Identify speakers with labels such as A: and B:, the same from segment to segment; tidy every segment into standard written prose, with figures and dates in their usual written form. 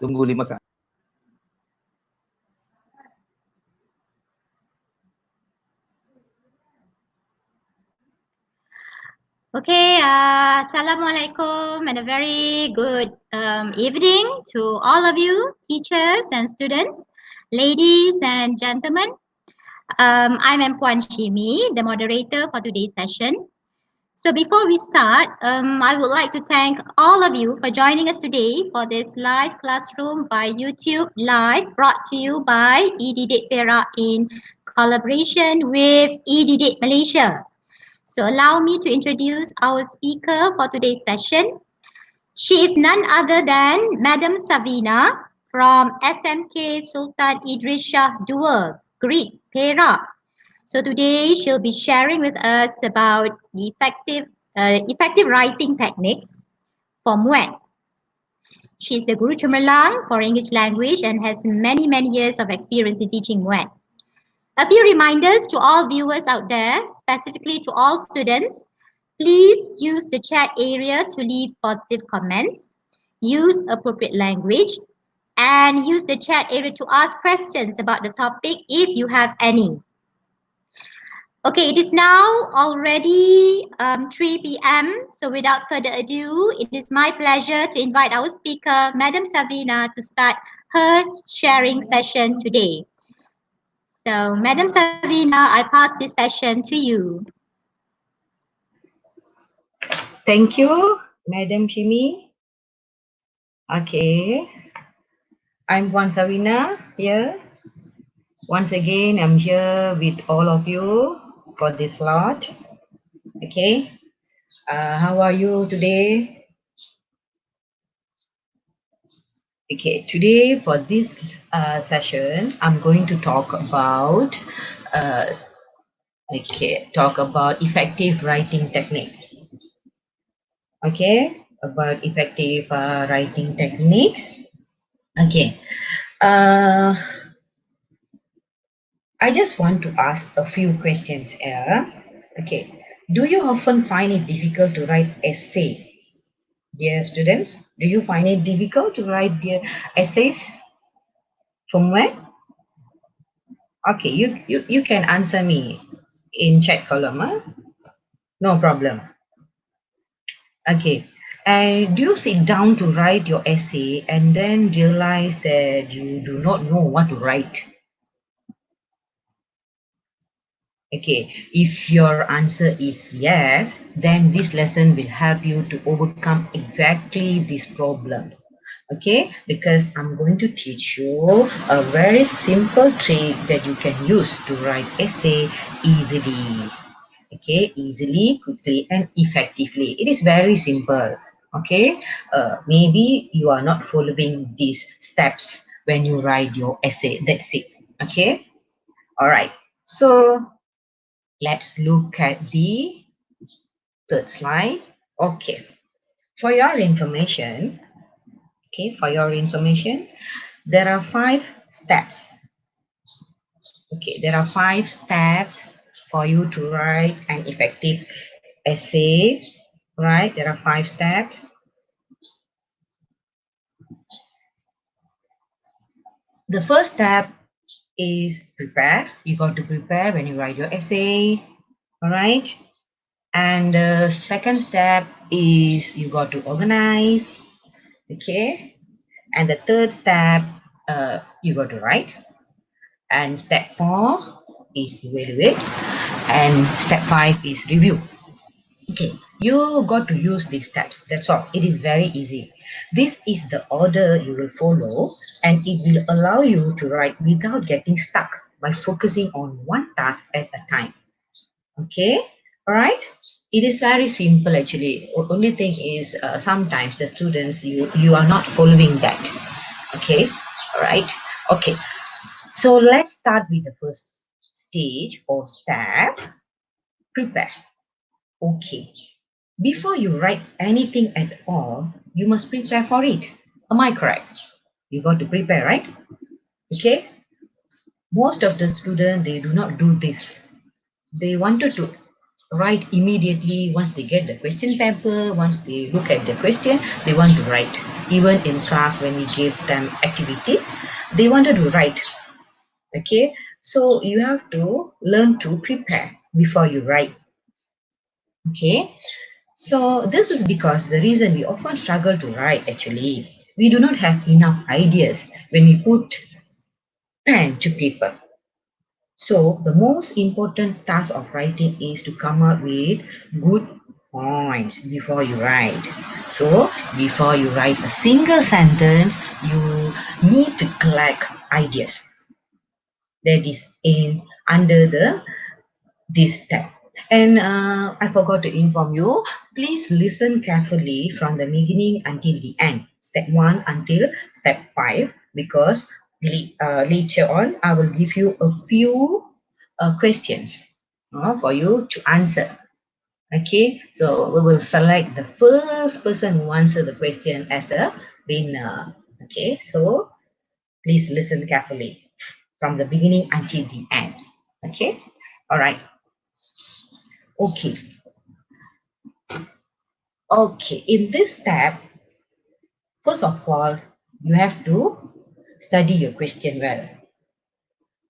A: Tunggu 5 saat.
B: Okay, Assalamualaikum and a very good evening to all of you, teachers and students, ladies and gentlemen. I'm Puan Shimi, the moderator for today's session. So before we start, I would like to thank all of you for joining us today for this live classroom by YouTube Live brought to you by Edidik Perak in collaboration with Edidik Malaysia. So allow me to introduce our speaker for today's session. She is none other than Madam Savina from SMK Sultan Idris II, Gerik, Perak. So today she'll be sharing with us about the effective writing techniques for MUET. She's the Guru Cemerlang for English language and has many years of experience in teaching MUET. A few reminders to all viewers out there, specifically to all students. Please use the chat area to leave positive comments, use appropriate language, and use the chat area to ask questions about the topic if you have any. Okay, it is now already 3 p.m. So without further ado, it is my pleasure to invite our speaker, Madam Savina, to start her sharing session today. So, Madam Savina, I pass this session to you.
C: Thank you, Madam Shimi. Okay, I'm Puan Savina here. Once again, I'm here with all of you for this lot. Okay, how are you today? Okay, today for this session, I'm going to talk about effective writing techniques. Okay, about effective writing techniques. Okay, I just want to ask a few questions here. Okay, do you often find it difficult to write essay? Dear students, do you find it difficult to write their essays? From where? Okay, you can answer me in chat column. Huh? No problem. Okay, and do you sit down to write your essay and then realize that you do not know what to write? Okay, if your answer is yes, then this lesson will help you to overcome exactly these problems. Okay, because I'm going to teach you a very simple trick that you can use to write essay easily. Okay, easily, quickly, and effectively. It is very simple. Okay, maybe you are not following these steps when you write your essay. That's it. Okay, all right. So let's look at the third slide. Okay, for your information, there are 5 steps. Okay, there are 5 steps for you to write an effective essay. Right, there are 5 steps. The first step is prepare. You got to prepare when you write your essay. All right. And the second step is you got to organize. Okay. And the third step, you got to write. And step 4 is evaluate. And step 5 is review. Okay, you got to use these steps. That's all. It is very easy. This is the order you will follow, and it will allow you to write without getting stuck by focusing on one task at a time. Okay, all right. It is very simple actually. Only thing is sometimes the students you are not following that. Okay, all right. Okay, so let's start with the first stage or step. Prepare. Okay, before you write anything at all, you must prepare for it. Am I correct? You got to prepare, right? Okay. Most of the students, they do not do this. They wanted to write immediately once they get the question paper, once they look at the question, they want to write even in class when we give them activities, they wanted to write. Okay, so you have to learn to prepare before you write. Okay, so this is because the reason we often struggle to write, actually, we do not have enough ideas when we put pen to paper. So the most important task of writing is to come up with good points before you write. So before you write a single sentence, you need to collect ideas. That is in under the this step. And I forgot to inform you, please listen carefully from the beginning until the end, step 1 until step 5, because later on I will give you a few questions for you to answer. Okay, so we will select the first person who answer the question as a winner. Okay, so please listen carefully from the beginning until the end. Okay, all right. Okay. Okay, in this step, first of all, you have to study your question well.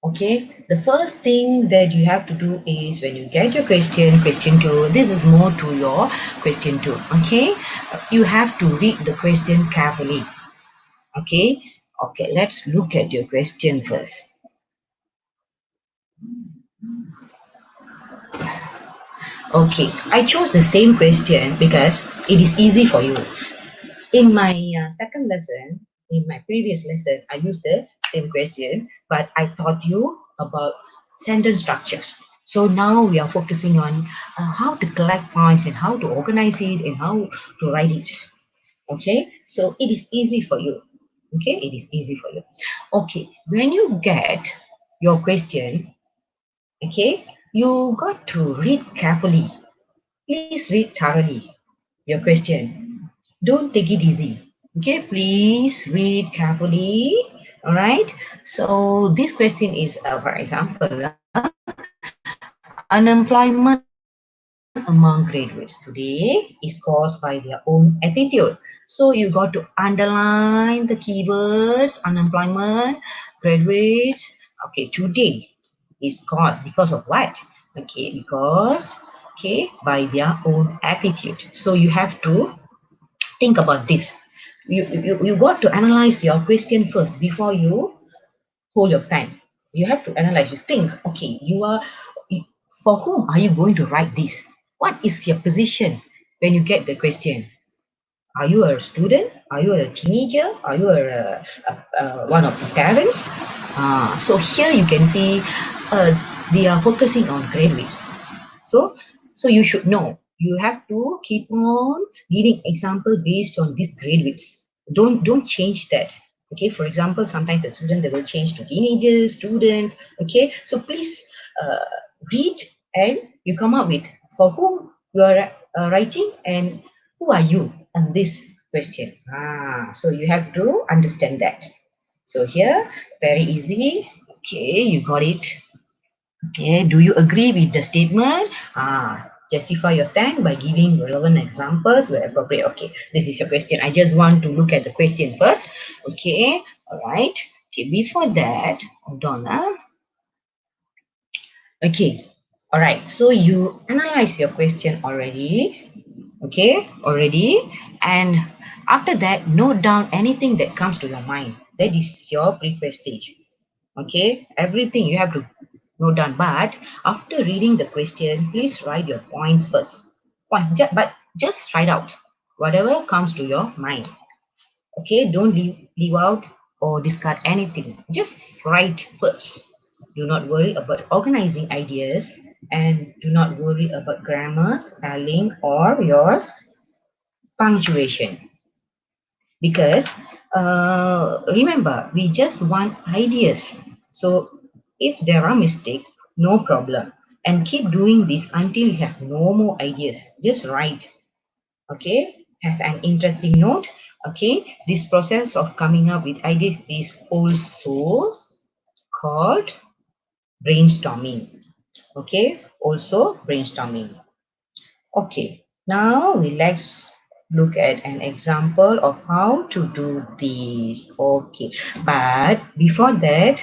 C: Okay, the first thing that you have to do is when you get your question 2, this is more to your question 2. Okay, you have to read the question carefully. Okay, okay, let's look at your question first. Okay, I chose the same question because it is easy for you. In my second lesson, in my previous lesson, I used the same question, but I taught you about sentence structures. So now we are focusing on how to collect points and how to organize it and how to write it. Okay, so it is easy for you. Okay, it is easy for you. Okay, when you get your question, okay, you got to read carefully. Please read thoroughly your question. Don't take it easy. Okay, please read carefully. All right. So this question is, for example, unemployment among graduates today is caused by their own attitude. So you got to underline the keywords: unemployment, graduates. Okay, today is caused because of what? Okay, because by their own attitude. So you have to think about this. You got to analyze your question first before you hold your pen. You have to analyze. You think, okay, for whom are you going to write this? What is your position when you get the question? Are you a student? Are you a teenager? Are you one of the parents? So here you can see they are focusing on graduates. So, so you should know. You have to keep on giving example based on these graduates. Don't change that. Okay. For example, sometimes the student they will change to teenagers, students. Okay. So please uh, read and you come up with for whom you are writing and who are you on this question. So you have to understand that. So here, very easy. Okay, you got it. Okay, do you agree with the statement? Justify your stand by giving relevant examples where appropriate. Okay, this is your question. I just want to look at the question first. Okay, all right. Okay, before that, hold on. Okay, all right. So you analyze your question already. Okay, already. And after that, note down anything that comes to your mind. That is your prepare stage. Okay, everything you have to note down. But after reading the question, please write your points first. But just write out whatever comes to your mind. Okay, don't leave out or discard anything. Just write first. Do not worry about organizing ideas and do not worry about grammar, spelling, or your punctuation. Because remember, we just want ideas. So if there are mistakes, no problem. And keep doing this until you have no more ideas. Just write. Okay, as an interesting note, okay, this process of coming up with ideas is also called brainstorming. Okay, also brainstorming. Okay, now look at an example of how to do this. Okay, but before that,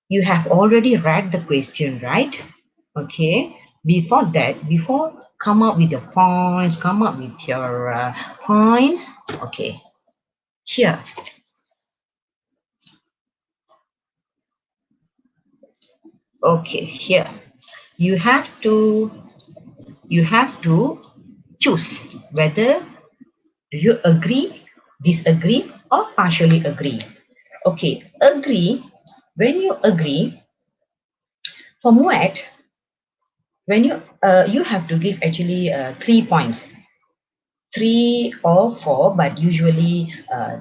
C: you have already read the question, right? Okay, before that, before come up with the points, come up with your points. Okay, here. Okay, here. You have to choose whether you agree, disagree, or partially agree. Okay, agree. When you agree, for MUET, when you have to give actually 3 points, 3 or 4, but usually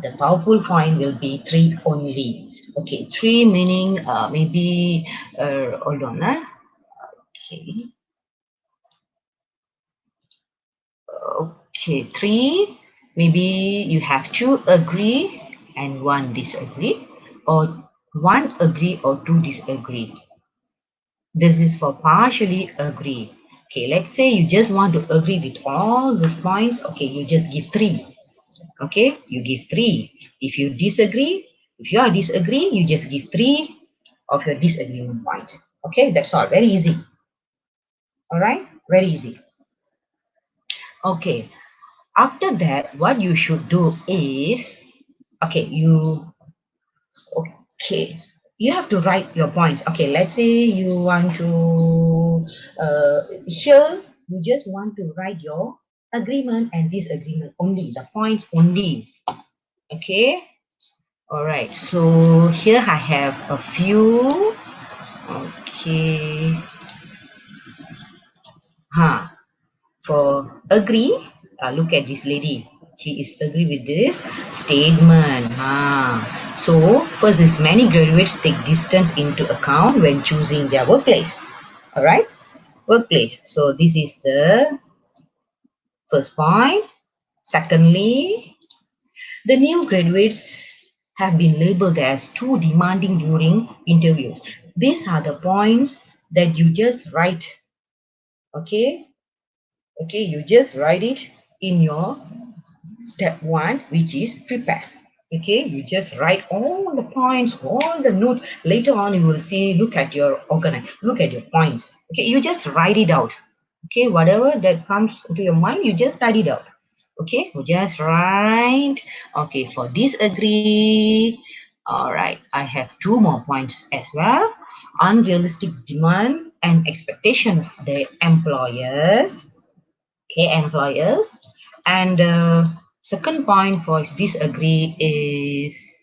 C: the powerful point will be 3 only. Okay, 3 meaning maybe hold on. Okay, okay, 3 maybe you have 2 agree and 1 disagree, or 1 agree or 2 disagree. This is for partially agree. Okay, let's say you just want to agree with all these points. Okay, you just give 3. Okay, you give 3. If you disagree, if you are disagree, you just give 3 of your disagreement points. Okay, that's all. Very easy. All right, very easy. Okay, after that, what you should do is, okay, okay, you have to write your points. Okay, let's say you want to here you just want to write your agreement and disagreement only, the points only. Okay, all right, so here I have a few. Okay, for agree, look at this lady. She is agree with this statement. So first is many graduates take distance into account when choosing their workplace. All right, workplace. So this is the first point. Secondly, the new graduates have been labeled as too demanding during interviews. These are the points that you just write. Okay, okay, you just write it in your step 1, which is prepare. Okay, you just write all the points, all the notes. Later on you will see, look at your look at your points. Okay, you just write it out. Okay, whatever that comes to your mind, you just write it out. Okay, you just write. Okay, for disagree. All right, I have 2 more points as well. Unrealistic demand and expectation of the employers. Okay, employers. And second point for disagree is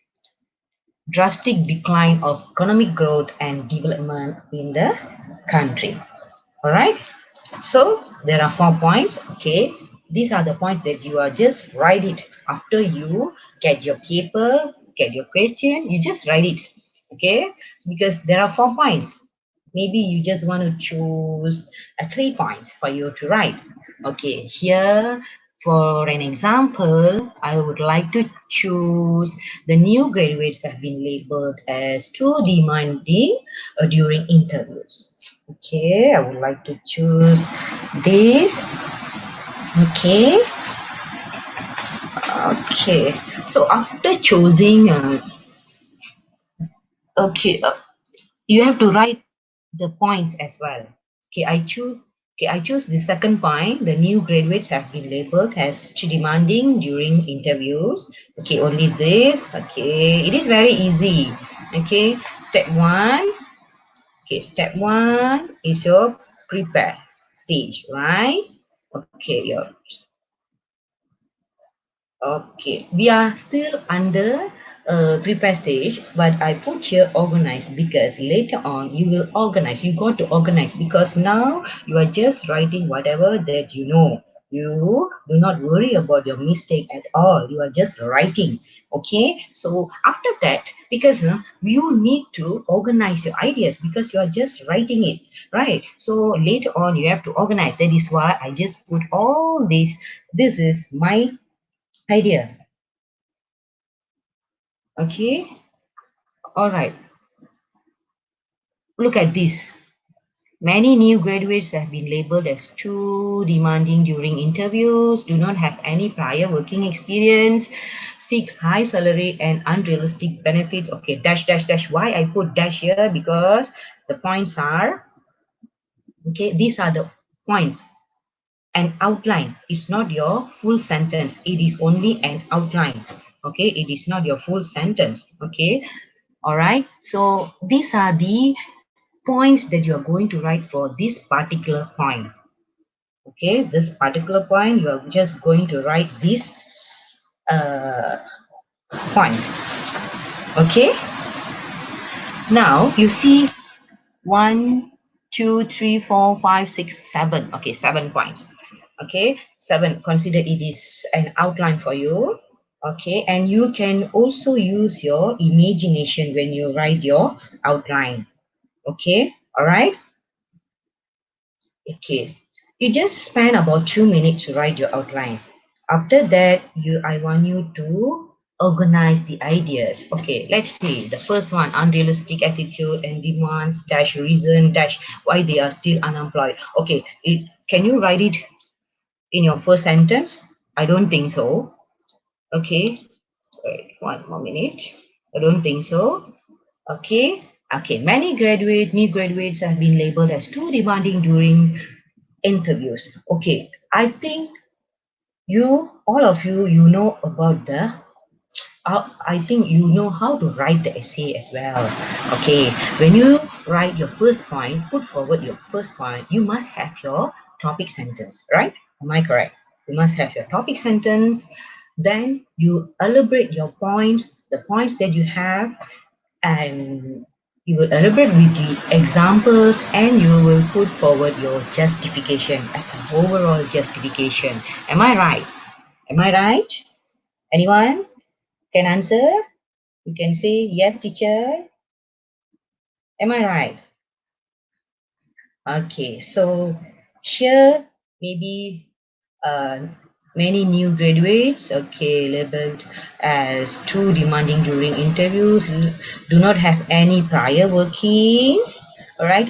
C: drastic decline of economic growth and development in the country. All right, so there are 4 points. Okay, these are the points that you are just write it after you get your paper, get your question, you just write it. Okay, because there are 4 points. Maybe you just want to choose 3 points for you to write. Okay, here for an example, I would like to choose the new graduates have been labeled as too demanding during interviews. Okay, I would like to choose this. Okay, okay. So after choosing, okay, you have to write the points as well. Okay, I choose. Okay, I choose the second point. The new graduates have been labeled as too demanding during interviews. Okay, only this. Okay, it is very easy. Okay, step 1. Okay, step 1 is your prepare stage, right? Okay, your okay, we are still under prepare stage, but I put here organize because later on you will organize. You got to organize because now you are just writing whatever that you know. You do not worry about your mistake at all. You are just writing. Okay, so after that, because you need to organize your ideas because you are just writing it, right? So later on you have to organize. That is why I just put all this. This is my idea. Okay, all right, look at this. Many new graduates have been labeled as too demanding during interviews, do not have any prior working experience, seek high salary and unrealistic benefits. Okay, dash, dash, dash. Why I put dash here? Because the points are, okay, these are the points. An outline is not your full sentence. It is only an outline. Okay, it is not your full sentence. Okay, all right. So these are the points that you are going to write for this particular point. Okay, this particular point, you are just going to write these uh, points. Okay, now you see 1, 2, 3, 4, 5, 6, 7. Okay, 7 points. Okay, 7. Consider it is an outline for you. Okay, and you can also use your imagination when you write your outline. Okay, all right. Okay, you just spend about 2 minutes to write your outline. After that, I want you to organize the ideas. Okay, let's see. The first one, unrealistic attitude and demands dash reason dash why they are still unemployed. Okay, can you write it in your first sentence? I don't think so. Okay, wait 1 more minute. I don't think so. Okay, okay. New graduates have been labeled as too demanding during interviews. Okay, I think all of you, you know about I think you know how to write the essay as well. Okay, when you write your first point, put forward your first point, you must have your topic sentence, right? Am I correct? You must have your topic sentence. Then you elaborate your points, the points that you have, and you will elaborate with the examples, and you will put forward your justification as an overall justification. Am I right? Am I right? Anyone can answer? You can say, yes, teacher. Am I right? Okay, so here maybe uh, many new graduates, okay, labeled as too demanding during interviews, do not have any prior working, all right,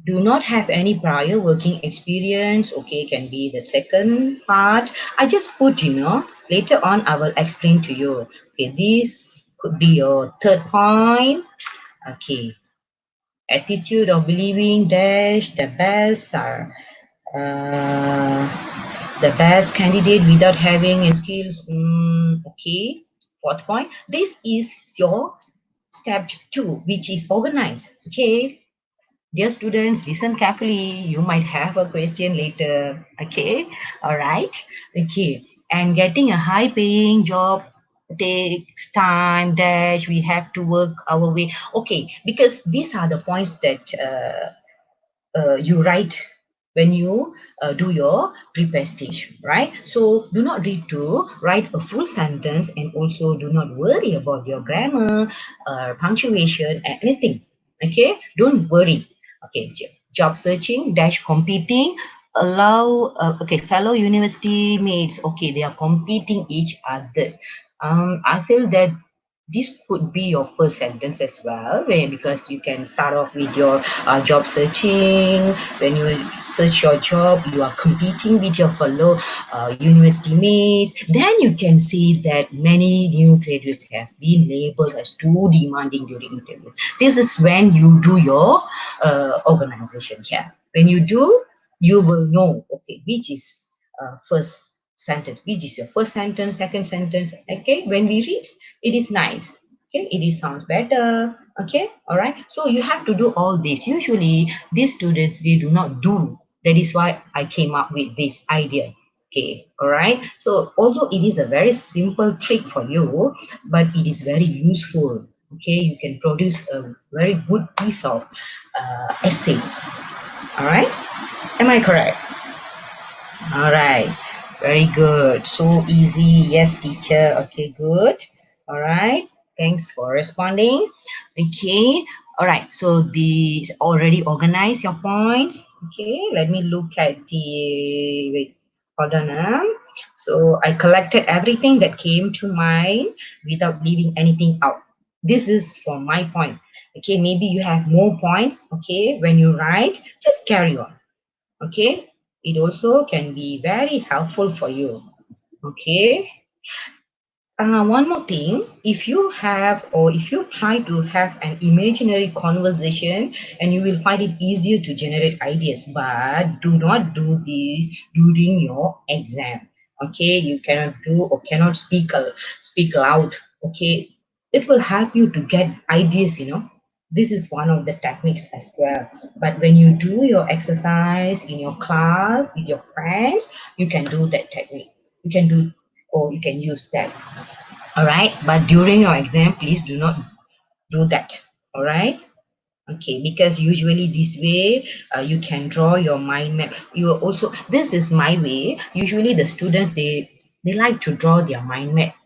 C: do not have any prior working experience. Okay, can be the second part. I just put, later on I will explain to you. Okay, this could be your third point. Okay, attitude of believing dash uh, the best candidate without having any skills. Okay, fourth point. This is your step 2, which is organized. Okay, dear students, listen carefully. You might have a question later. Okay, all right. Okay, and getting a high paying job takes time dash we have to work our way. Okay, because these are the points that you write when you do your prepare stage, right? So do not read to write a full sentence, and also do not worry about your grammar, punctuation, and anything. Okay, don't worry. Okay, job searching dash competing allow okay, fellow university mates. Okay, they are competing each others. I feel that this could be your first sentence as well, where because you can start off with your job searching. When you search your job, you are competing with your fellow university mates. Then you can see that many new graduates have been labeled as too demanding during interview. This is when you do your organization here. When you do, you will know, okay, which is first sentence, which is your first sentence, second sentence. Okay, when we read, it is nice. Okay, it is sounds better. Okay, all right. So you have to do all this. Usually these students, they do not do. That is why I came up with this idea. Okay, all right. So although it is a very simple trick for you, but it is very useful. Okay, you can produce a very good piece of essay. All right, am I correct? All right, very good. So easy. Yes, teacher. Okay, good. All right. Thanks for responding. Okay. All right. So these already organize your points. Okay. Let me look at the. Wait. Hold on. So I collected everything that came to mind without leaving anything out. This is for my point. Okay, maybe you have more points. Okay, when you write, just carry on. Okay, it also can be very helpful for you. Okay, one more thing, if you have or if you try to have an imaginary conversation, and you will find it easier to generate ideas, but do not do this during your exam. Okay, you cannot do or cannot speak loud. Okay, it will help you to get ideas, this is one of the techniques as well. But when you do your exercise in your class with your friends, you can do that technique. You can do, or you can use that. All right, but during your exam, please do not do that. All right. Okay, because usually this way you can draw your mind map. You also, this is my way. Usually the students, they like to draw their mind map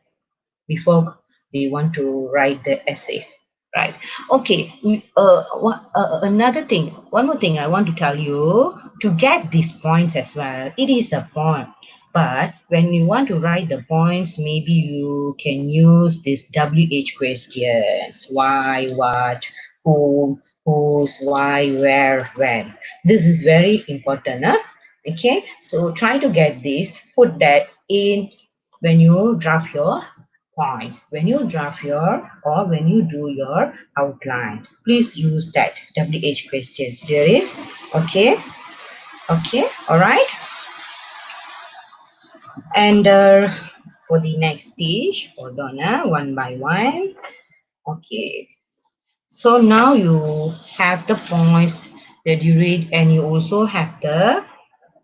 C: before they want to write the essay, right? Okay, another thing, one more thing I want to tell you, to get these points as well, it is a point, but when you want to write the points, maybe you can use this WH questions: why, what, who, whose, why, where, when. This is very important, huh? Okay, so try to get this, put that in when you draft your points, when you draft your or when you do your outline. Please use that WH questions. There is, okay, okay, all right. And for the next stage, hold on, one by one. Okay, so now you have the points that you read, and you also have the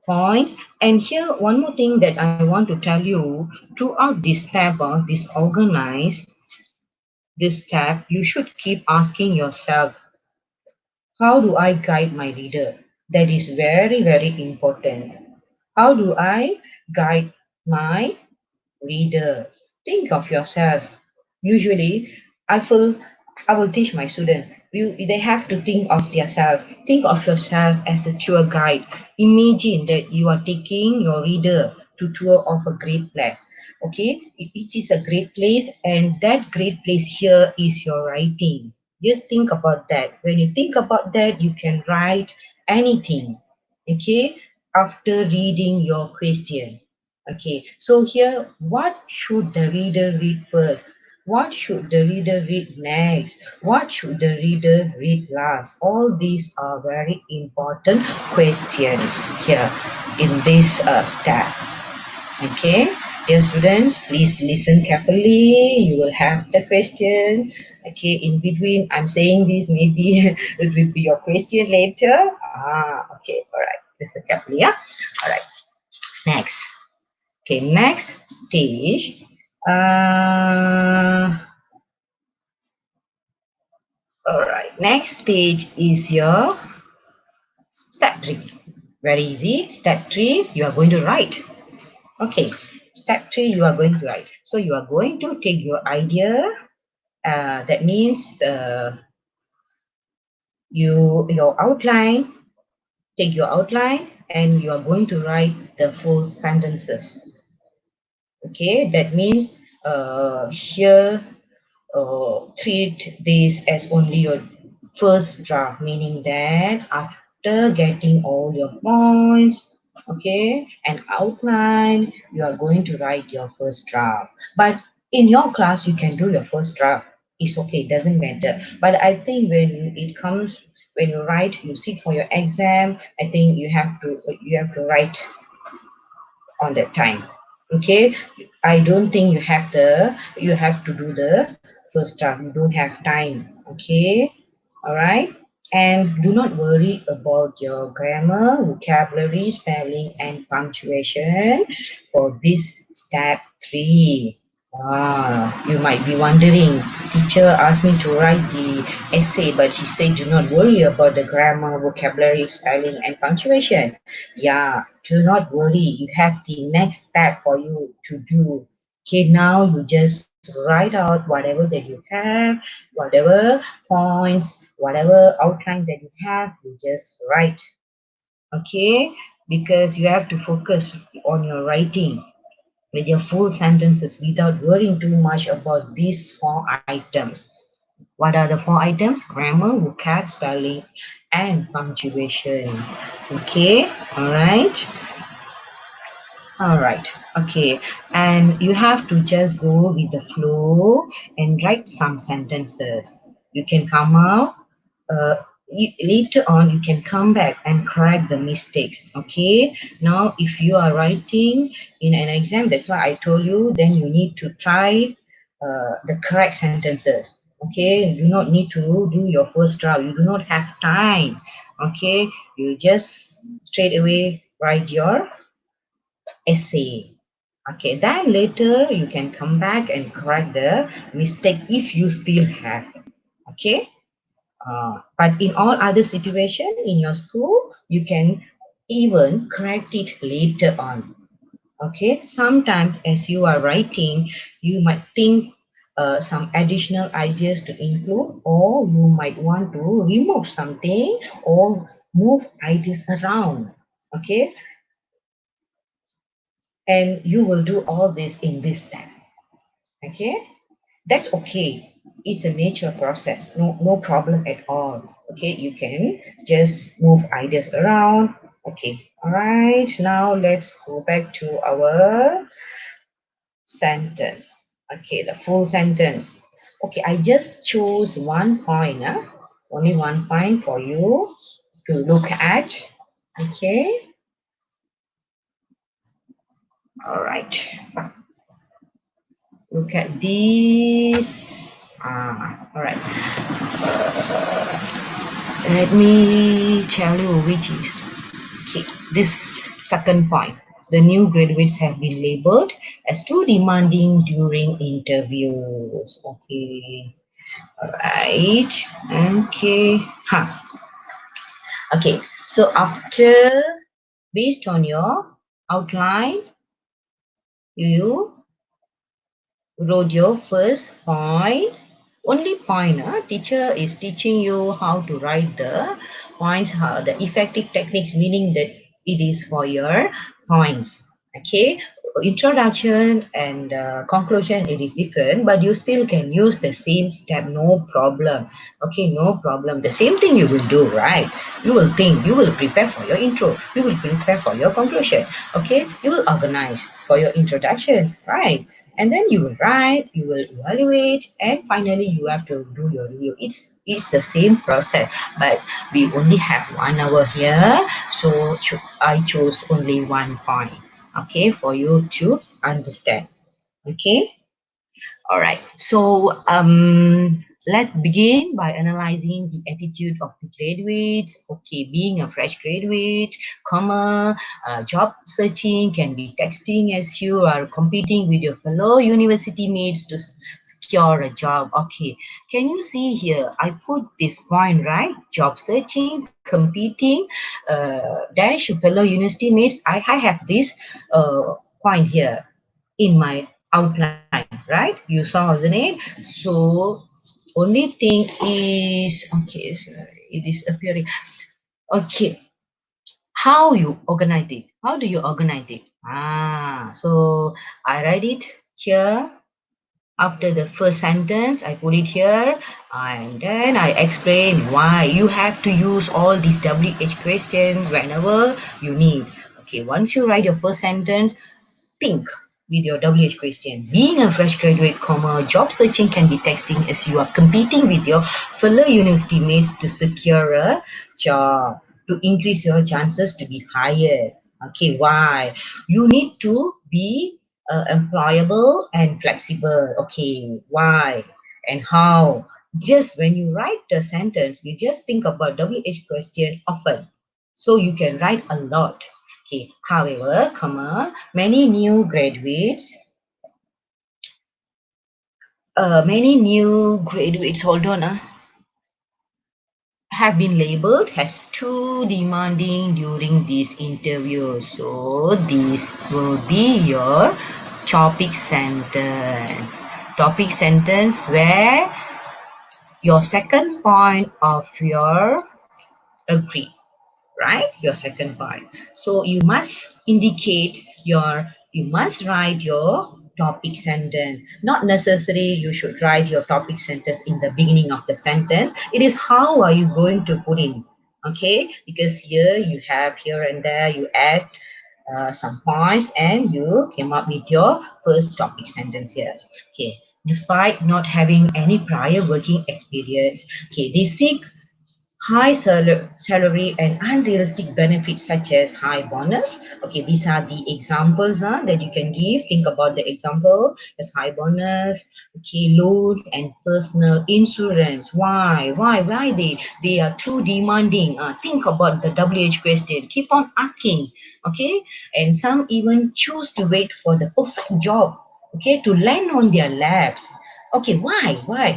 C: points. And here one more thing that I want to tell you, throughout this tab, this organize, this tab, you should keep asking yourself, how do I guide my reader? That is very, very important. How do I guide my reader? Think of yourself. Usually, I feel I will teach my student. They have to think of themselves. Think of yourself as a tour guide. Imagine that you are taking your reader to tour of a great place. Okay, it is a great place, and that great place here is your writing. Just think about that. When you think about that, you can write anything. Okay, after reading your question. Okay, so here, what should the reader read first? What should the reader read next? What should the reader read last? All these are very important questions here in this step. Okay, dear students, please listen carefully. You will have the question. Okay, in between, I'm saying this, maybe it will be your question later. Okay, all right. Listen carefully, yeah. All right. Next. Okay, next stage. All right. Next stage is your step 3. Very easy. Step 3, you are going to write. Okay. Step 3, you are going to write. So you are going to take your idea. That means your outline. Take your outline, and you are going to write the full sentences. Okay. That means here treat this as only your first draft, meaning that after getting all your points, okay, and outline, you are going to write your first draft. But in your class, you can do your first draft. It's okay, doesn't matter. But I think when it comes, when you write, you sit for your exam, I think you have to write on that time. Okay, I don't think you have to do the first draft. You don't have time. Okay, all right. And do not worry about your grammar, vocabulary, spelling, and punctuation for this step 3. You might be wondering, teacher asked me to write the essay, but she said do not worry about the grammar, vocabulary, spelling, and punctuation. Yeah, do not worry. You have the next step for you to do. Okay, now you just write out whatever that you have, whatever points, whatever outline that you have, you just write. Okay, because you have to focus on your writing with your full sentences without worrying too much about these 4 items. What are the 4 items? Grammar, vocab, spelling, and punctuation. Okay, all right. All right, okay, and you have to just go with the flow and write some sentences. You can come out later on. You can come back and correct the mistakes. Okay, now if you are writing in an exam, that's why I told you, then you need to try the correct sentences. Okay, you do not need to do your first draft. You do not have time. Okay, you just straight away write your essay. Okay, then later you can come back and correct the mistake if you still have. Okay, but in all other situation in your school, you can even correct it later on. Okay, sometimes as you are writing, you might think some additional ideas to include, or you might want to remove something or move ideas around. Okay, and you will do all this in this step. Okay, that's okay. It's a natural process. No problem at all. Okay, you can just move ideas around. Okay, all right, now let's go back to our sentence. Okay, the full sentence. Okay, I just chose one point, only one point for you to look at. Okay, all right, look at this. All right. Let me tell you which is okay. This second point. The new graduates have been labeled as too demanding during interviews. Okay. Alright. Okay. Okay. So after, based on your outline, you wrote your first point. Only point, teacher is teaching you how to write the points, how the effective techniques, meaning that it is for your points. Okay, introduction and conclusion, it is different, but you still can use the same step, no problem. Okay, no problem, the same thing you will do, right? You will think, you will prepare for your intro, you will prepare for your conclusion. Okay, you will organize for your introduction, right? And then you will write, you will evaluate, and finally you have to do your review. It's the same process, but we only have 1 hour here, so I chose only one point, okay, for you to understand. Okay, all right, so let's begin by analyzing the attitude of the graduates. Okay, being a fresh graduate, job searching can be texting as you are competing with your fellow university mates to secure a job. Okay, can you see here? I put this point, right? Job searching, competing, dash fellow university mates. I have this point here in my outline, right? You saw, isn't it? So only thing is, okay, so it is appearing. Okay, how you organize it? How do you organize it? So I write it here. After the first sentence, I put it here, and then I explain why you have to use all these WH questions whenever you need. Okay, once you write your first sentence, think with your WH question. Being a fresh graduate, job searching can be texting as you are competing with your fellow university mates to secure a job, to increase your chances to be hired. Okay, why? You need to be employable and flexible. Okay, why and how? Just when you write the sentence, you just think about WH question often. So you can write a lot. Okay, however, many new graduates, hold on, have been labeled as too demanding during these interviews. So this will be your topic sentence. Topic sentence where your second point of your agree, right? Your second point. So you must indicate you must write your topic sentence. Not necessary you should write your topic sentence in the beginning of the sentence. It is how are you going to put in. Okay, because here you have here and there you add some points and you came up with your first topic sentence here. Okay, despite not having any prior working experience, okay, they seek high salary and unrealistic benefits such as high bonus. Okay, these are the examples that you can give. Think about the example as high bonus, okay, loans and personal insurance. Why they are too demanding? Think about the WH question. Keep on asking. Okay, and some even choose to wait for the perfect job, okay, to land on their laps. Okay, why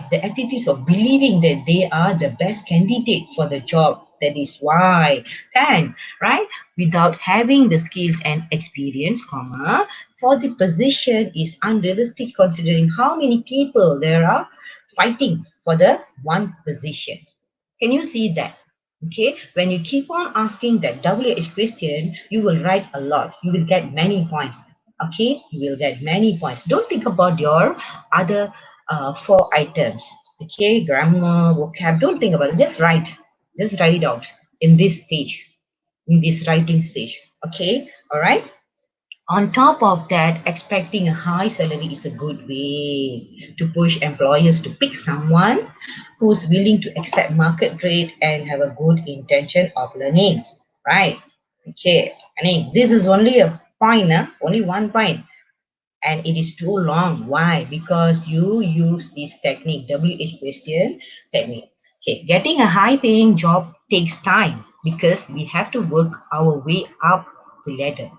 C: the attitude of believing that they are the best candidate for the job? That is why, can, right, without having the skills and experience, comma, for the position is unrealistic considering how many people there are fighting for the one position. Can you see that? Okay, when you keep on asking that WH question, you will write a lot. You will get many points. Okay, you will get many points. Don't think about your other four items. Okay, grammar, vocab. Don't think about it. Just write. Just write it out in this stage, in this writing stage. Okay, all right. On top of that, expecting a high salary is a good way to push employers to pick someone who's willing to accept market rate and have a good intention of learning. Right? Okay. I mean, this is only a point, only one point, and it is too long. Why? Because you use this technique, WH question technique. Okay, getting a high paying job takes time because we have to work our way up the ladder.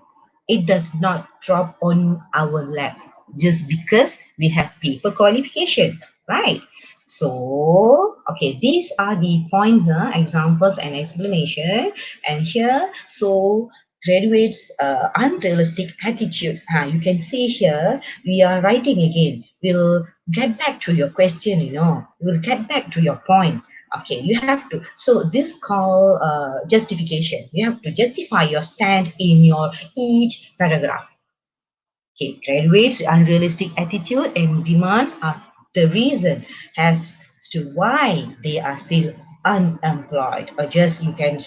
C: It does not drop on our lap just because we have paper qualification, right? So, okay, these are the points, examples and explanation. And here, so graduates unrealistic attitude. You can see here we are writing again. We'll get back to your question. We'll get back to your point. Okay, you have to. So this called justification. You have to justify your stand in your each paragraph. Okay, graduates unrealistic attitude and demands are the reason as to why they are still unemployed. Or just you can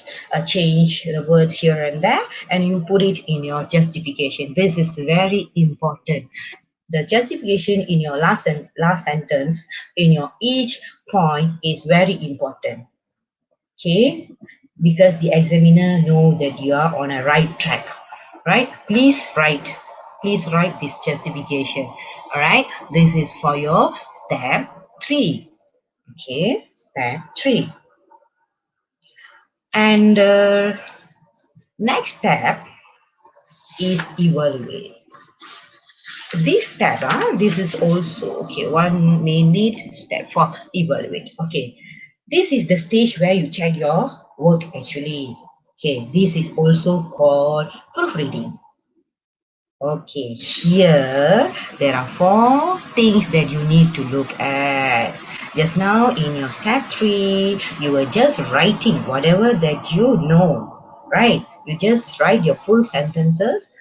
C: change the words here and there and you put it in your justification. This is very important. The justification in your last sentence in your each point is very important. Okay, because the examiner knows that you are on a right track, right? Please write this justification. All right, this is for your step 3. Okay, step 3. And next step is evaluate. This step, this is also okay, one minute step for evaluate. Okay, this is the stage where you check your work actually. Okay, this is also called proofreading. Okay, here there are 4 things that you need to look at. Just now in your step 3, you were just writing whatever that you know, right? You just write your full sentences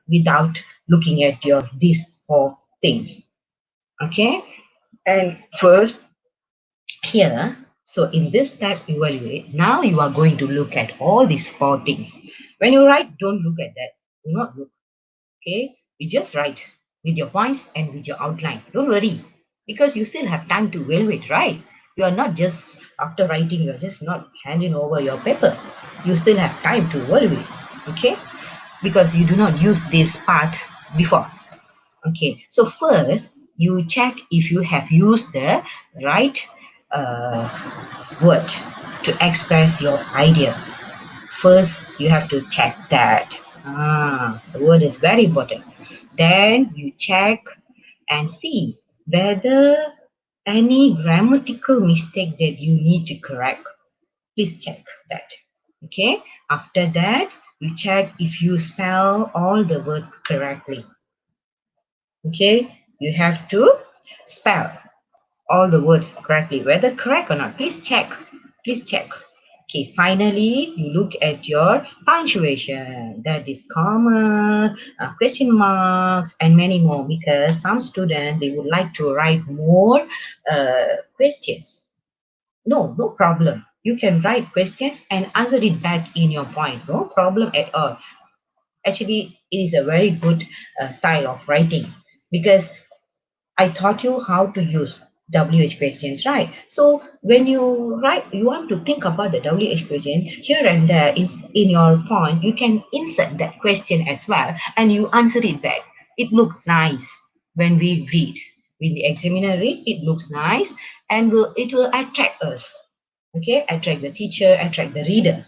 C: without looking at your these 4 things. Okay, and first here, so in this step evaluate, now you are going to look at all these 4 things. When you write, don't look at that. Do not look. Okay, you just write with your points and with your outline. Don't worry, because you still have time to evaluate, right? You are not just after writing, you are just not handing over your paper. You still have time to evaluate, okay? Because you do not use this part before. Okay, so first you check if you have used the right uh, word to express your idea. First, you have to check that. The word is very important. Then you check and see whether any grammatical mistake that you need to correct. Please check that. Okay. After that, you check if you spell all the words correctly. Okay. You have to spell all the words correctly. Whether correct or not, please check. Please check. Okay, finally, you look at your punctuation. That is comma, question marks, and many more. Because some students, they would like to write more questions. No problem. You can write questions and answer it back in your point. No problem at all. Actually, it is a very good style of writing because I taught you how to use WH questions, right? So when you write, you want to think about the WH question here and there in your point, you can insert that question as well and you answer it back. It looks nice when we read. When the examiner read, it looks nice and it will attract us. Okay, attract the teacher, attract the reader,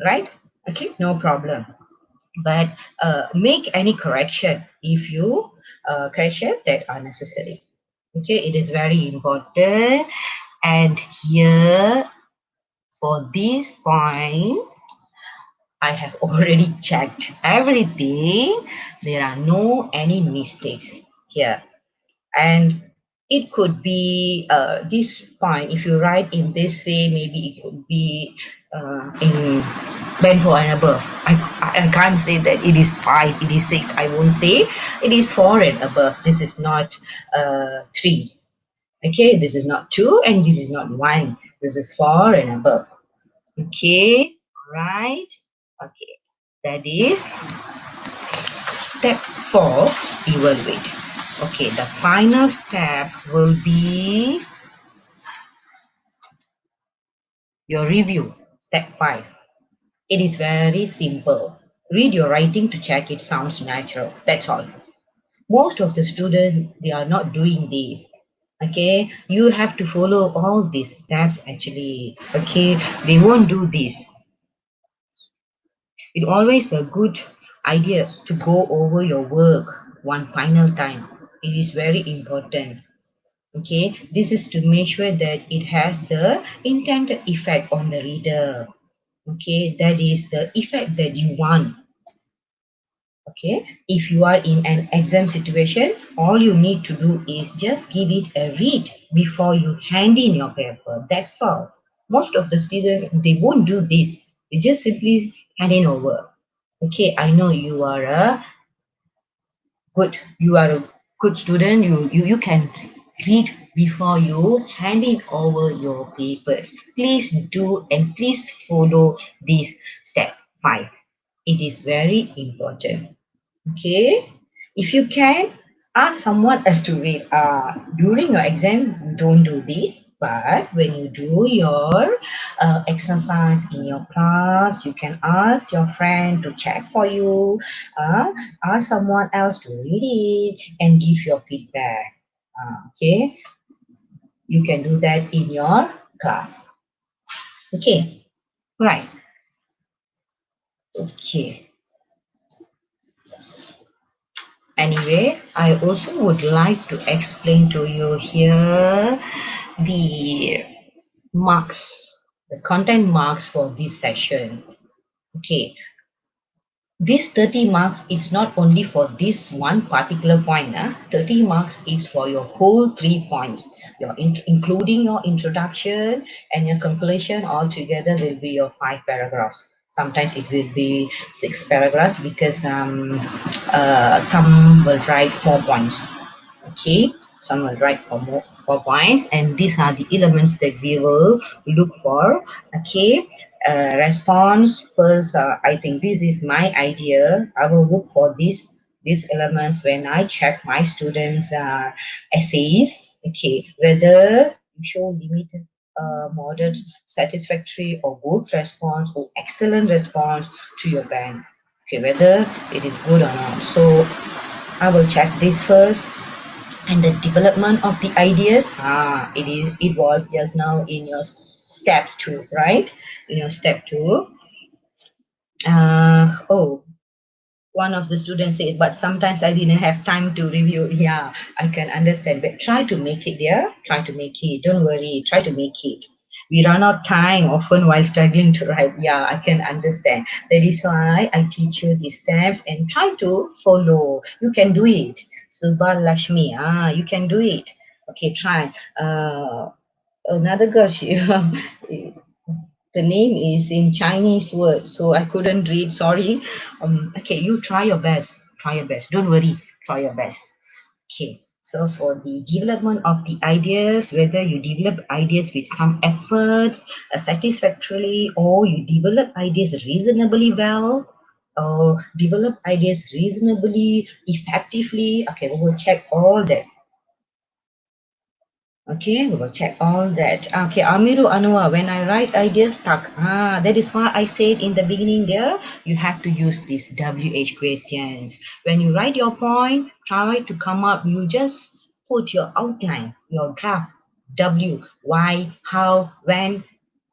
C: right? Okay, no problem. But make any correction if you correction that are necessary. Okay, it is very important. And here for this point, I have already checked everything. There are no any mistakes here. And it could be this point, if you write in this way, maybe it could be in band 4 and above. I can't say that it is 5, it is 6. I won't say it is 4 and above. This is not 3. Okay, this is not 2 and this is not 1. This is 4 and above. Okay, right? Okay, that is step 4, evaluate. Okay, the final step will be your review. Step 5. It is very simple. Read your writing to check it sounds natural. That's all. Most of the students, they are not doing this. Okay, you have to follow all these steps actually. Okay, they won't do this. It's always a good idea to go over your work one final time. It is very important. Okay, this is to make sure that it has the intended effect on the reader. Okay, that is the effect that you want. Okay, if you are in an exam situation, all you need to do is just give it a read before you hand in your paper. That's all. Most of the students, they won't do this. They just simply hand in over. Okay, I know you are a good student. You can read before you handing over your papers. Please do and please follow this step 5. It is very important. Okay, if you can ask someone else to read. During your exam, don't do this. But when you do your exercise in your class, you can ask your friend to check for you. Ask someone else to read it and give your feedback. Okay, you can do that in your class. Okay, right. Okay. Anyway, I also would like to explain to you here the marks, the content marks for this session. Okay, this 30 marks, it's not only for this one particular point. 30 marks is for your whole 3 points, including your introduction and your conclusion. All together will be your 5 paragraphs. Sometimes it will be 6 paragraphs because some will write 4 points. Okay, some will write for 4 points, and these are the elements that we will look for. Okay, response first. I think this is my idea. I will look for these elements when I check my students' essays. Okay, whether you show limited, moderate, satisfactory, or good response, or excellent response to your band. Okay, whether it is good or not. So I will check this first. And the development of the ideas, it was just now in your step 2, right? In your step 2. Oh, one of the students said, but sometimes I didn't have time to review. Yeah, I can understand, but try to make it. Yeah, try to make it. Don't worry, try to make it. We run out of time often while struggling to write. Yeah, I can understand. That is why I teach you these steps and try to follow. You can do it. Subha Lakshmi, you can do it. Okay, try. Another girl, she The name is in Chinese word, so I couldn't read. Sorry. Okay, you try your best. Try your best. Don't worry. Try your best. Okay. So for the development of the ideas, whether you develop ideas with some efforts, satisfactorily, or you develop ideas reasonably well, or develop ideas reasonably effectively. Okay, we will check all that. Okay, we will check all that. Okay, Amiru Anwar, when I write ideas stuck, that is why I said in the beginning there, you have to use these WH questions. When you write your point, try to come up, you just put your outline, your draft, W, why, how, when,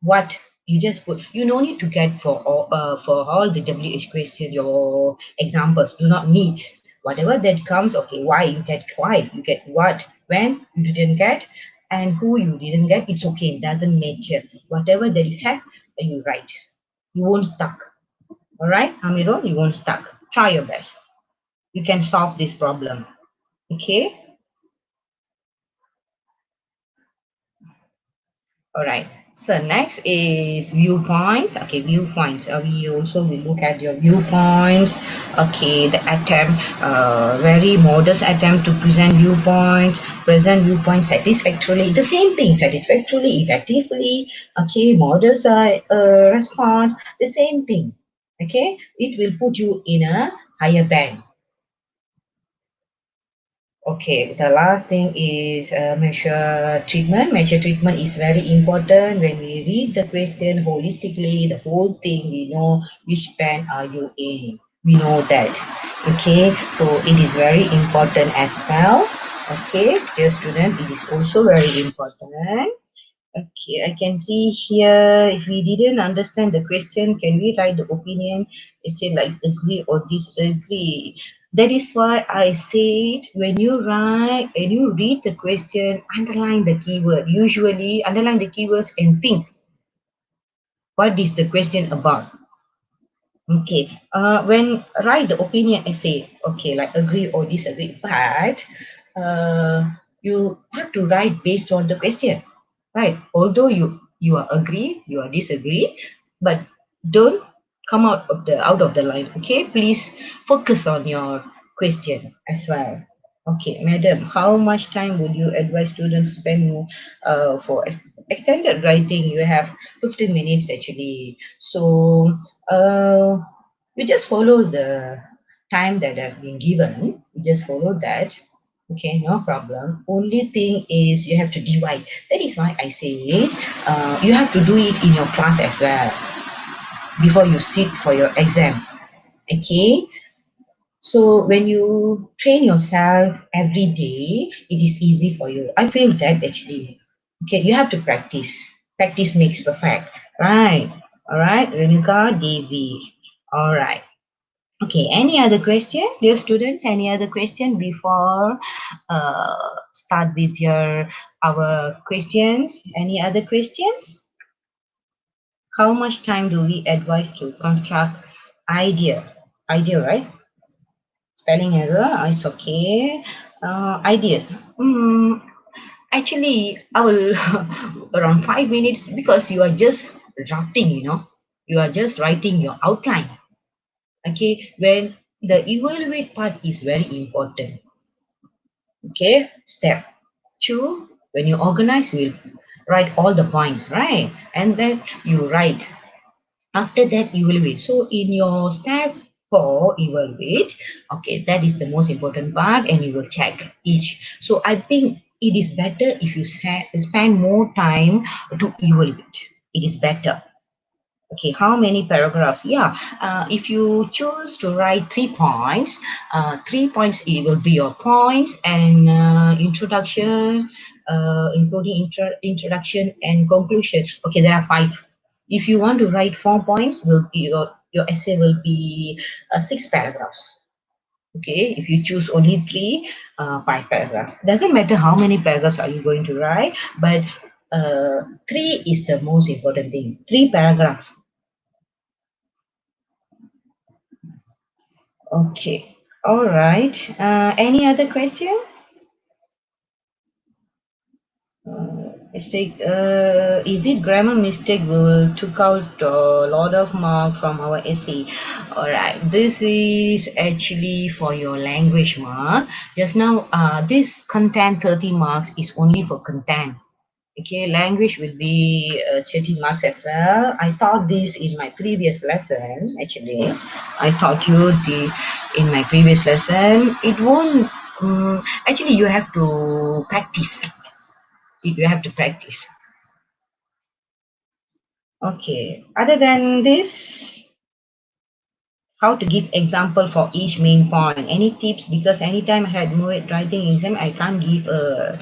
C: what, you just put. You no need to get for all the WH question, your examples do not need. Whatever that comes, okay, why, you get what, when you didn't get, and who you didn't get, it's okay, it doesn't matter. Whatever that you have, you write. You won't stuck. All right, Amiro, you won't stuck. Try your best. You can solve this problem. Okay. All right. So next is viewpoints. Okay, viewpoints. We also will look at your viewpoints. Okay, the attempt, very modest attempt to present viewpoints satisfactorily. The same thing, satisfactorily, effectively. Okay, modest response. The same thing. Okay, it will put you in a higher band. Okay, the last thing is measure treatment. Measure treatment is very important. When we read the question holistically, the whole thing, we know which band are you in. We know that. Okay, so it is very important as well. Okay, dear student, it is also very important. Okay, I can see here, if we didn't understand the question, can we write the opinion? It say like agree or disagree. That is why I said when you write and you read the question, underline the keyword. Usually underline the keywords and think what is the question about. Okay, when write the opinion essay, okay, like agree or disagree, but you have to write based on the question, right? Although you are agree, you are disagree, but don't come out of the line. Okay, please focus on your question as well. Okay, madam, how much time would you advise students spend for extended writing? You have 15 minutes actually. So you just follow the time that have been given. You just follow that. Okay, no problem. Only thing is you have to divide. That is why I say you have to do it in your class as well before you sit for your exam. Okay, so when you train yourself every day, it is easy for you. I feel that actually. Okay, you have to practice. Practice makes perfect. Right. All right. Renuka Devi. All right. Okay, any other question, dear students? Any other question before start with our questions? Any other questions? How much time do we advise to construct idea? Idea, right? Spelling error, it's okay. Ideas. Actually, I will around 5 minutes because you are just drafting, you are just writing your outline. Okay, when the evaluate part is very important. Okay, step 2, when you organize, you will write all the points, right? And then you write. After that, evaluate. So in your step 4, evaluate. Okay, that is the most important part, and you will check each. So I think it is better if you spend more time to evaluate. It is better. Okay, how many paragraphs? Yeah, if you choose to write 3 points, 3 points it will be your points and introduction, including introduction and conclusion. Okay, there are 5. If you want to write 4 points, will be your essay will be 6 paragraphs. Okay, if you choose only 3, 5 paragraphs. Doesn't matter how many paragraphs are you going to write, but 3 is the most important thing. 3 paragraphs. Okay. All right. Any other question? Mistake, is it grammar mistake will took out a lot of mark from our essay? All right, this is actually for your language mark. Just now, this content 30 marks is only for content. Okay, language will be 30 marks as well. I taught this in my previous lesson. Actually, I taught you the in my previous lesson. It won't. Actually, you have to practice. You have to practice. Okay. Other than this, how to give example for each main point? Any tips? Because anytime I had MUET writing exam, I can't give a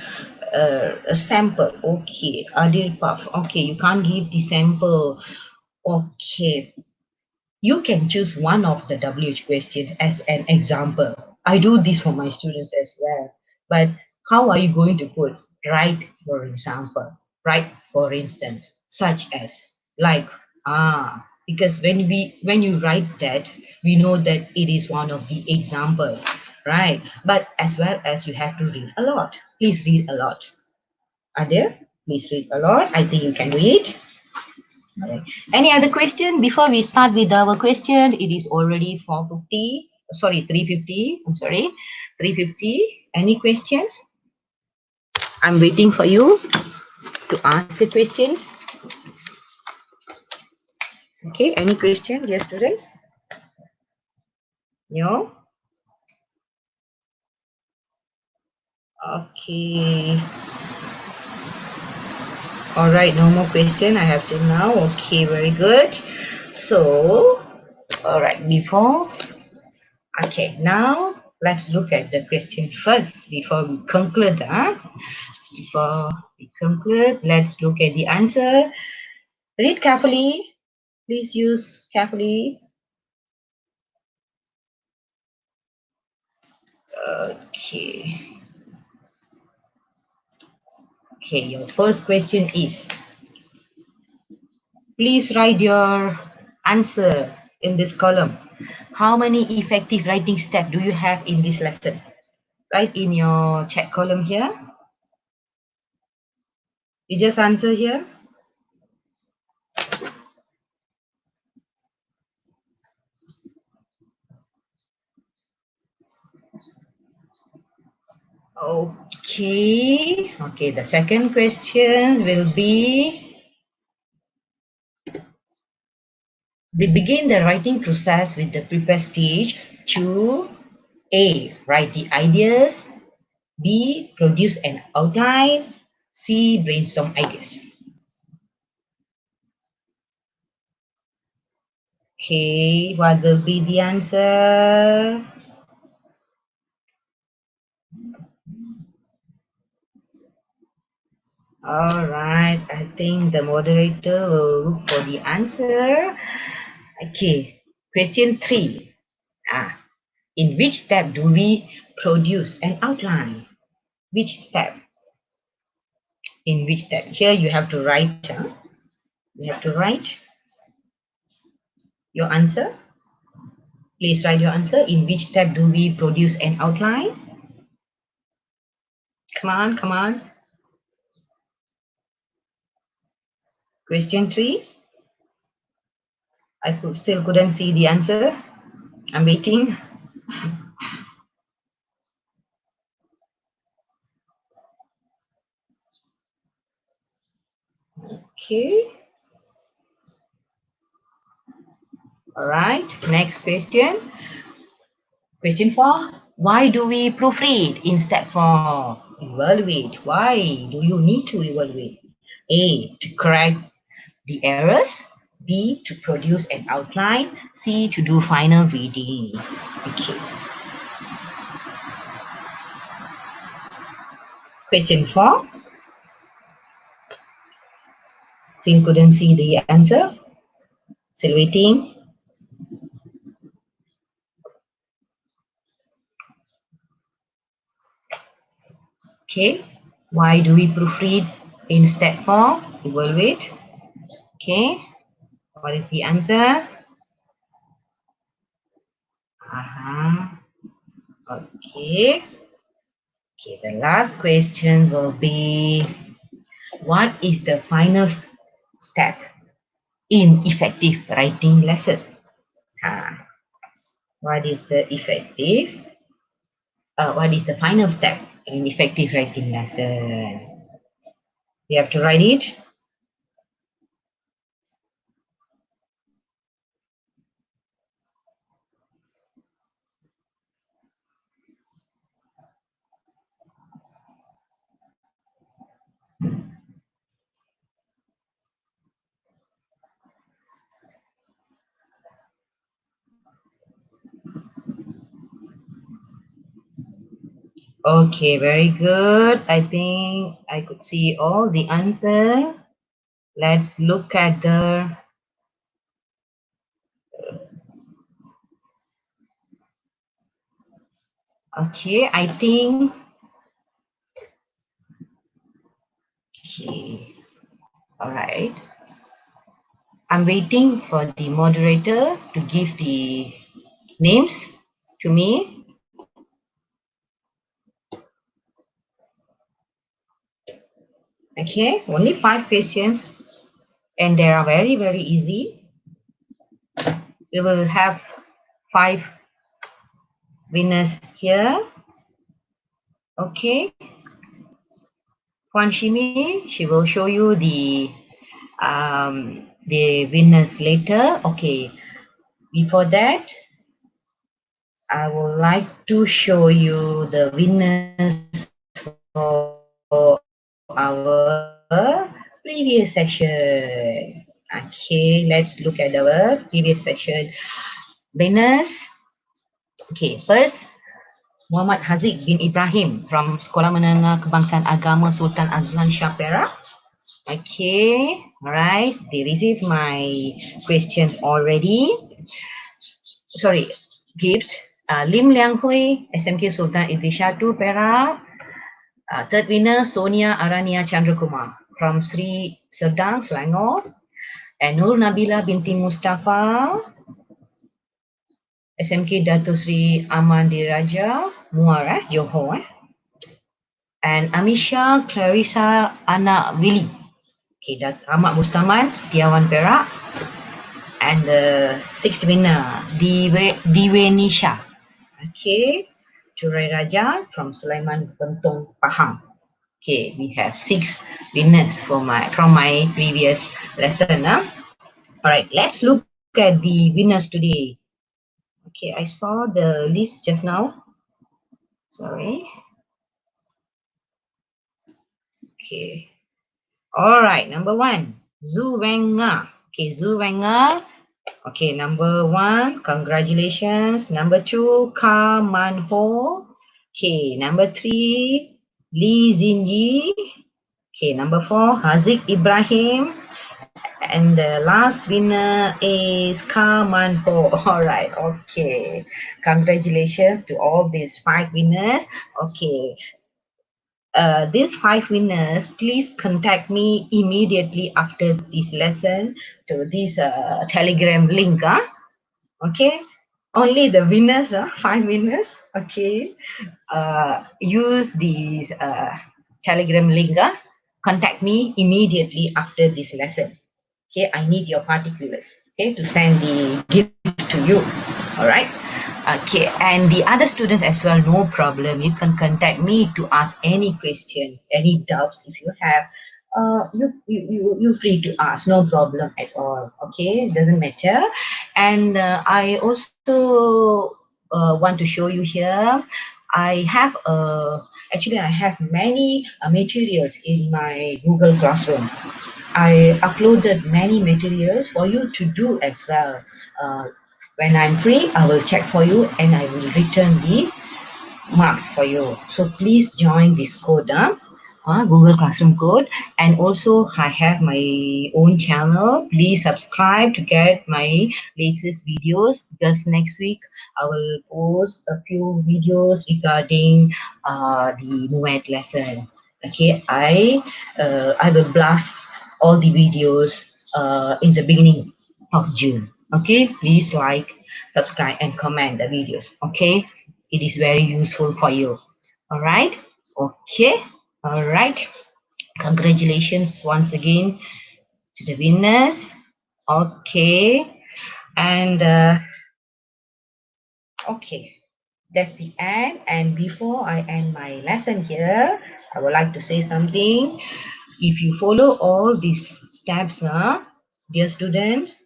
C: sample. Okay. Adil Puff. Okay, you can't give the sample. Okay. You can choose one of the WH questions as an example. I do this for my students as well. But how are you going to put right, for example, right, for instance, such as, like, because when you write that, we know that it is one of the examples, right? But as well as you have to read a lot. Please read a lot. Are there? Please read a lot. I think you can read. Alright. Any other question before we start with our question? It is already 4:50. Sorry, 3:50. I'm sorry, 3:50. Any questions? I'm waiting for you to ask the questions. Okay. Any question, dear students? No. Okay. All right. No more question. I have till now. Okay. Very good. So, all right. Okay. Now let's look at the question first before we conclude. Before we conclude, let's look at the answer. Read carefully. Please use carefully. Okay. Okay, your first question is, please write your answer in this column. How many effective writing steps do you have in this lesson? Write in your chat column here. You just answer here. Okay. Okay, the second question will be, we begin the writing process with the prepare stage to A. Write the ideas. B. Produce an outline. C. Brainstorm ideas. Okay, what will be the answer? All right, I think the moderator will look for the answer. Okay, question 3. In which step do we produce an outline? Which step? In which step? Here you have to write. You have to write your answer. Please write your answer. In which step do we produce an outline? Come on, come on. Question 3. I still couldn't see the answer. I'm waiting. Okay. All right. Next question. Question 4. Why do we proofread instead for evaluate? Why do you need to evaluate? A. To correct the errors. B. To produce an outline. C. To do final reading. Okay. Question 4. Still couldn't see the answer. Still waiting. Okay. Why do we proofread in step 4? Evaluate. Okay. What is the answer? Okay. Okay, the last question will be, what is the final step in effective writing lesson? What is the final step in effective writing lesson? You have to write it. Okay, very good. I think I could see all the answer. Let's look at the okay, I think okay. All right. I'm waiting for the moderator to give the names to me. Okay, only 5 questions and they are very, very easy. We will have 5 winners here. Okay. Huan Shimi, she will show you the winners later. Okay. Before that, I would like to show you the winners for our previous session. Okay, let's look at our previous session. Winners. Okay, first Muhammad Haziq bin Ibrahim from Sekolah Menengah Kebangsaan Agama Sultan Azlan Shah Perak. Okay, alright, they received my question already. Sorry, gift. Lim Liang Hui, SMK Sultan Idris II Perak. Third winner, Sonia Arania Chandrakumar from Sri Serdang, Selangor. And Nur Nabila binti Mustafa, SMK Dato Sri Aman Diraja, Muar, Johor. And Amisha Clarissa Anna Willy. Okay, Ahmad Mustaman, Setiawan Perak. And the sixth winner, Diwenisha. Okay, Jurai Raja from Sulaiman Bentong, Pahang. Okay, we have 6 winners from my previous lesson. All right, let's look at the winners today. Okay, I saw the list just now. Sorry. Okay. All right, number 1, Zhu Wenga. Okay, Zhu Wenga. Okay, number 1, congratulations. Number 2, Ka Man Ho. Okay, number 3, Lee Zinji. Okay, number 4, Haziq Ibrahim. And the last winner is Ka Man Ho. All right, okay. Congratulations to all these 5 winners. Okay, these 5 winners, please contact me immediately after this lesson to this Telegram link. Okay, only the winners, 5 winners. Okay, use this Telegram link. Contact me immediately after this lesson. Okay, I need your particulars. Okay, to send the gift to you. All right. Okay, and the other students as well, no problem. You can contact me to ask any question, any doubts if you have. You free to ask, no problem at all. Okay, doesn't matter. And I also want to show you here. I have actually I have many materials in my Google Classroom. I uploaded many materials for you to do as well. When I'm free, I will check for you and I will return the marks for you. So please join this code, Google Classroom code. And also I have my own channel. Please subscribe to get my latest videos, because next week I will post a few videos regarding the MUET lesson. Okay, I will blast all the videos in the beginning of June. Okay, please like, subscribe and comment the videos. Okay, it is very useful for you. All right. Okay. All right. Congratulations once again to the winners. Okay, and okay, that's the end. And before I end my lesson here, I would like to say something. If you follow all these steps, dear students,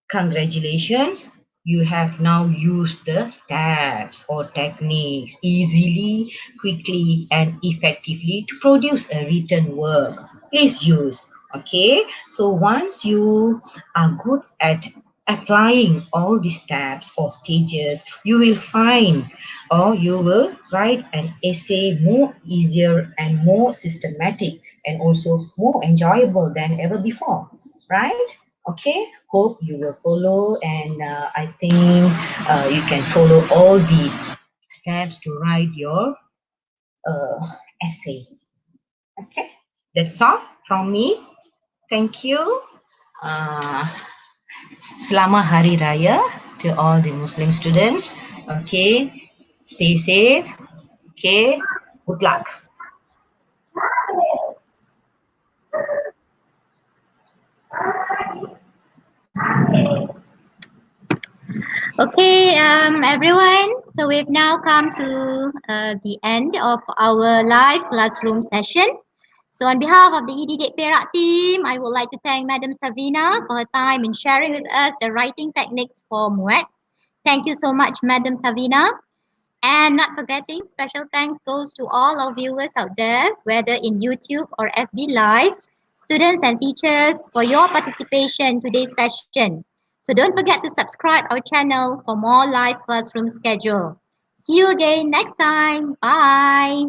C: congratulations, you have now used the steps or techniques easily, quickly, and effectively to produce a written work. Please use. Okay, so once you are good at applying all the steps or stages, you will find or you will write an essay more easier and more systematic and also more enjoyable than ever before, right? Okay, hope you will follow, and I think you can follow all the steps to write your uh, essay. Okay, that's all from me. Thank you. uh, Selamat Hari Raya to all the Muslim students. Okay, stay safe. Okay, good luck.
B: Okay, everyone. So we've now come to the end of our live classroom session. So on behalf of the Edidik Perak team, I would like to thank Madam Savina for her time in sharing with us the writing techniques for MUET. Thank you so much, Madam Savina. And not forgetting, special thanks goes to all our viewers out there, whether in YouTube or FB Live, students and teachers, for your participation in today's session. So don't forget to subscribe our channel for more live classroom schedule. See you again next time. Bye.